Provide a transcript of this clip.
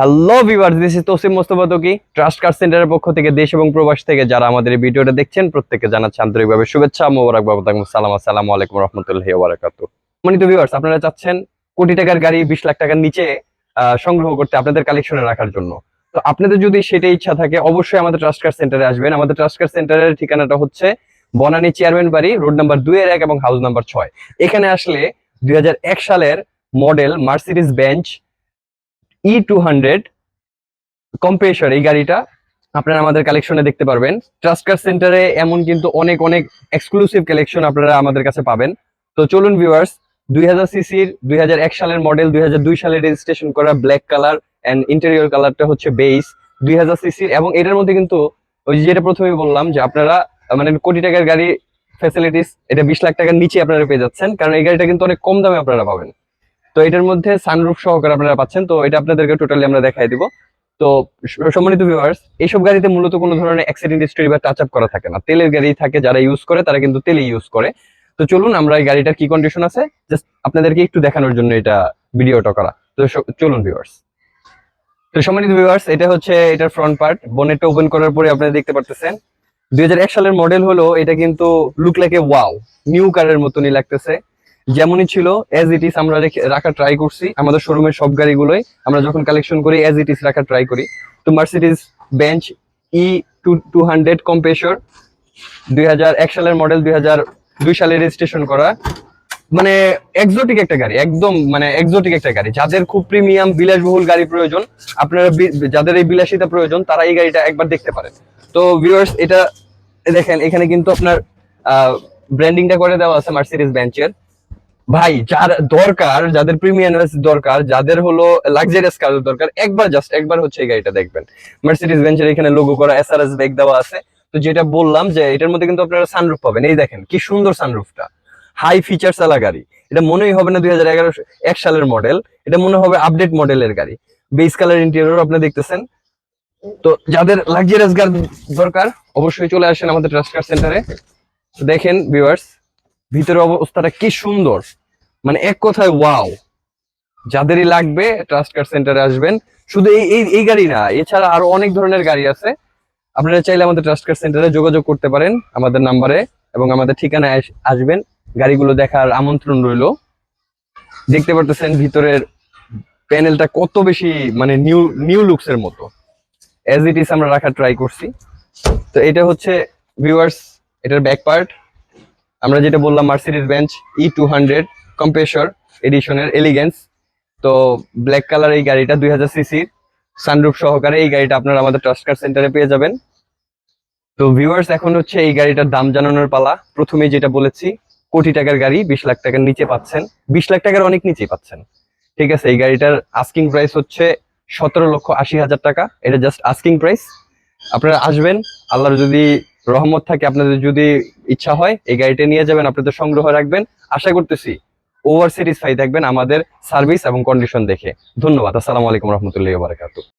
Hello viewers, this is Tasim Mostafa Taki. Trust car সেন্টারের পক্ষ থেকে দেশ এবং প্রবাস থেকে যারা আমাদের এই ভিডিওটা দেখছেন প্রত্যেককে জানাচ্ছি আন্তরিকভাবে শুভেচ্ছা, মোবারকবাদ, সালাম, আসসালামু আলাইকুম রহমতুল্লাহি ওয়া বারাকাতুহু। সম্মানিত ভিউয়ার্স, আপনারা চাচ্ছেন কোটি টাকার গাড়ি 20 লাখ টাকার নিচে সংগ্রহ করতে আপনাদের কালেকশনে রাখার জন্য। তো আপনাদের যদি সেটাই ইচ্ছা থাকে অবশ্যই আমাদের ট্রাস্ট কার সেন্টারে আসবেন। আমাদের ট্রাস্ট কার সেন্টারের ঠিকানাটা হচ্ছে বনানী চেয়ারম্যান বাড়ি, রোড নাম্বার 2-1 এবং হাউস নাম্বার 6। এখানে আসলে 2001 সালের model Mercedes Benz E200 compressor এই গাড়িটা আপনারা আমাদের কালেকশনে দেখতে পারবেন। ট্রাস্ট কার সেন্টারে এমন কিন্তু অনেক অনেক এক্সক্লুসিভ কালেকশন আপনারা আমাদের কাছে পাবেন। তো চলুন ভিউয়ার্স, 2000 সিসির 2001 সালের মডেল, 2002 সালে রেজিস্ট্রেশন করা, ব্ল্যাক কালার এন্ড ইন্টেরিয়র কালারটা হচ্ছে বেজ 2000 সিসির, এবং এটার মধ্যে কিন্তু ওই যেটা প্রথমেই বললাম যে আপনারা মানে কোটি টাকার গাড়ি ফ্যাসিলিটিস এটা 20 লাখ টাকার নিচে আপনারা পেয়ে যাচ্ছেন, কারণ এই গাড়িটা কিন্তু অনেক কম দামে আপনারা পাবেন। তো এটার মধ্যে সানরুফ সহকারে আপনারা পাচ্ছেন। তো এটা আপনাদেরকে টোটালি আমরা দেখাই দিব। তো সম্মানিত ভিউয়ার্স, এইসব গাড়িতে মূলত কোনো ধরনের অ্যাক্সিডেন্ট হিস্টরি বা টাচ আপ করা থাকে না। তেলের গাড়ি থাকে, যারা ইউজ করে তারা কিন্তু তেলে ইউজ করে। তো চলুন আমরা এই গাড়িটার কি কন্ডিশন আছে জাস্ট আপনাদেরকে একটু দেখানোর জন্য এটা ভিডিওটা করা। তো চলুন ভিউয়ার্স। তো সম্মানিত ভিউয়ার্স, এটা হচ্ছে এটার ফ্রন্ট পার্ট। বনেটটা ওপেন করার পরে আপনারা দেখতে পারতেছেন 2001 সালের মডেল হলো এটা, কিন্তু look like a wow, new কারের মতনই লাগতেছে। যেমনই ছিল এজ ইট ইজ আমরা রাখা ট্রাই করছি। আমাদের শোরুমের সব গাড়িগুলোই আমরা যখন কালেকশন করি এজ ইট ইজ রাখা ট্রাই করি। তো মার্সিডিজ বেঞ্চ E200 কম্প্রেসর 2001 সালের মডেল, 2002 সালে রেজিস্ট্রেশন করা, মানে এক্সোটিক একটা গাড়ি, একদম মানে এক্সোটিক একটা গাড়ি। যাদের খুব প্রিমিয়াম বিলাসবহুল গাড়ি প্রয়োজন, আপনারা যাদের এই বিলাসিতা প্রয়োজন তারা এই গাড়িটা একবার দেখতে পারেন। তো ভিউয়ার্স, এটা দেখেন এখানে কিন্তু আপনার ব্র্যান্ডিংটা করে দেওয়া আছে মার্সিডিজ বেঞ্চের। ভাই, যার দরকার, যাদের প্রিমিয়াম দরকার, যাদের হলো লাক্সারিয়াস কার দরকার, একবার হচ্ছে এই গাড়িটা দেখবেন। মার্সিডিজ বেঞ্চের এখানে লোগো করা এসআরএস ব্যাগ দেওয়া আছে। তো যেটা বললাম যে এটার মধ্যে কিন্তু আপনারা সানরুফ পাবেন। এই দেখেন কি সুন্দর সানরুফটা, হাই ফিচারস আলা গাড়ি। এটা মনেই হবে না 2011 সালের মডেল, এটা মনে হবে আপডেট মডেলের গাড়ি। বেস কালার ইন্টেরিয়র আপনি দেখতেছেন। তো যাদের লাক্সারিয়াস গাড়ি দরকার অবশ্যই চলে আসেন আমাদের ট্রাস্ট কার সেন্টারে। দেখেন ভিউয়ার্স, ভিতরের অবস্থাটা কি সুন্দর, মানে এক কথায় ওয়াও। যাদেরই লাগবে ট্রাস্ট কার সেন্টারে আসবেন। শুধু এই গাড়ি না, এছাড়া আরো অনেক ধরনের গাড়ি আছে। আপনারা চাইলে আমাদের ট্রাস্ট কার সেন্টারে যোগাযোগ করতে পারেন আমাদের নাম্বারে, এবং আমাদের ঠিকানায় আসবেন। গাড়িগুলো দেখার আমন্ত্রণ রইল। দেখতে পারতেছেন ভিতরের প্যানেলটা কত বেশি মানে নিউ লুকস এর মতো, এজ ইট ইজ আমরা রাখার ট্রাই করছি। তো এটা হচ্ছে ভিউয়ার্স এটার ব্যাক পার্ট। আমরা যেটা বললাম মার্সিডিজ বেঞ্চ E200 কম্প্রেসর এডিশনের এলিগেন্স। তো ব্ল্যাক কালার এই গাড়িটা 2000 সিসির সানরুফ সহকারে এই গাড়িটা আপনারা আমাদের ট্রাস্ট কার সেন্টারে পেয়ে যাবেন। তো ভিউয়ার্স, এখন হচ্ছে এই গাড়িটার দাম জানানোর পালা। প্রথমে যেটা বলেছি, কোটি টাকার গাড়ি 20 লাখ টাকার নিচে পাচ্ছেন, 20 লাখ টাকার অনেক নিচেই পাচ্ছেন। ঠিক আছে, এই গাড়িটার আস্কিং প্রাইস হচ্ছে 17,80,000 টাকা। এটা জাস্ট আস্কিং প্রাইস। আপনারা আসবেন, আল্লাহর যদি রহমত থাকে, আপনাদের যদি ইচ্ছা হয় এই গাড়িটা নিয়ে যাবেন, আপনাদের সংগ্রহ রাখবেন। আশা করতেছি ওভার স্যাটিসফাই থাকবেন আমাদের সার্ভিস এবং কন্ডিশন দেখে। ধন্যবাদ। আসসালামু আলাইকুম রহমতুল্লাহি ওয়া বারাকাতুহু।